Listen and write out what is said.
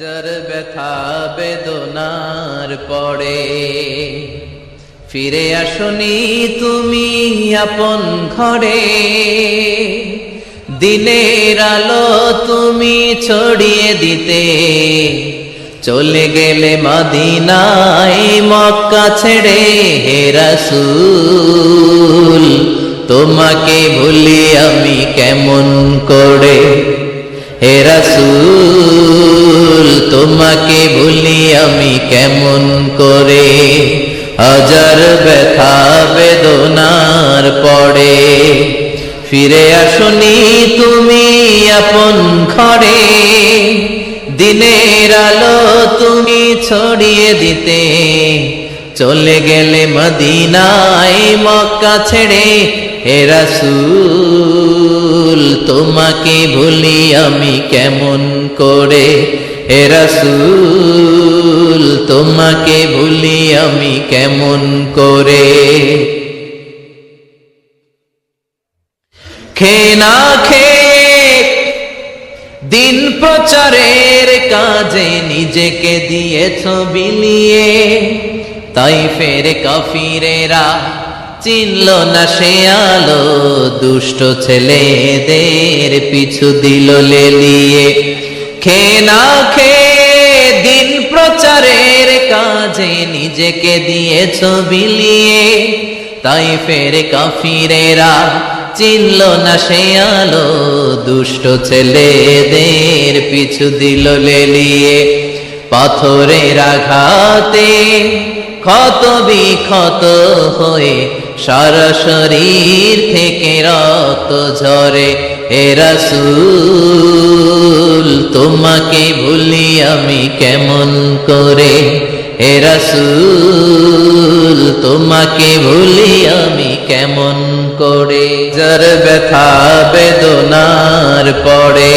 যার ব্যথা বেদনার পরে ফিরে আসনি তুমি আপন ঘরে, দিনের আলো তুমি ছড়িয়ে দিতে চলে গেলে মদিনায় মক্কা ছেড়ে। হে রাসূল তোমাকে ভুলি আমি কেমন করে, হে রাসূল তোমাকে ভুলি আমি কেমন করে। হাজার ব্যথা বেদনার পরে ফিরে আসনি তুমি আপন ঘরে, দিনের আলো তুমি ছড়িয়ে দিতে চলে গেলে মদিনায় মক্কা ছেড়ে। হে রাসূল তোমাকে ভুলি আমি কেমন করে, হে রাসূল তোমাকে ভুলি আমি কেমন করে। খেয়ে না খেয়ে দিন প্রচারের কাজে নিজেকে দিয়েছ বিলিয়ে, তাই ফের কাফিরেরা চিনল না সে আলো, দুষ্ট ছেলেদের পিছু দিল লেলিয়ে। খেয়ে না খেয়ে দিন প্রচারের কাজে নিজেকে দিয়েছ বিলিয়ে, তাই ফের কাফিরেরা চিনল না সে আলো, দুষ্ট ছেলেদের পিছু দিল লেলিয়ে। পাথরের আঘাতে ক্ষত বিক্ষত হয়ে সারা শরীর থেকে রক্ত ঝরে। হে রাসূল তোমাকে ভুলি আমি কেমন করে, হে রাসূল তোমাকে ভুলি আমি কেমন করে। যার ব্যথা বেদনার পরে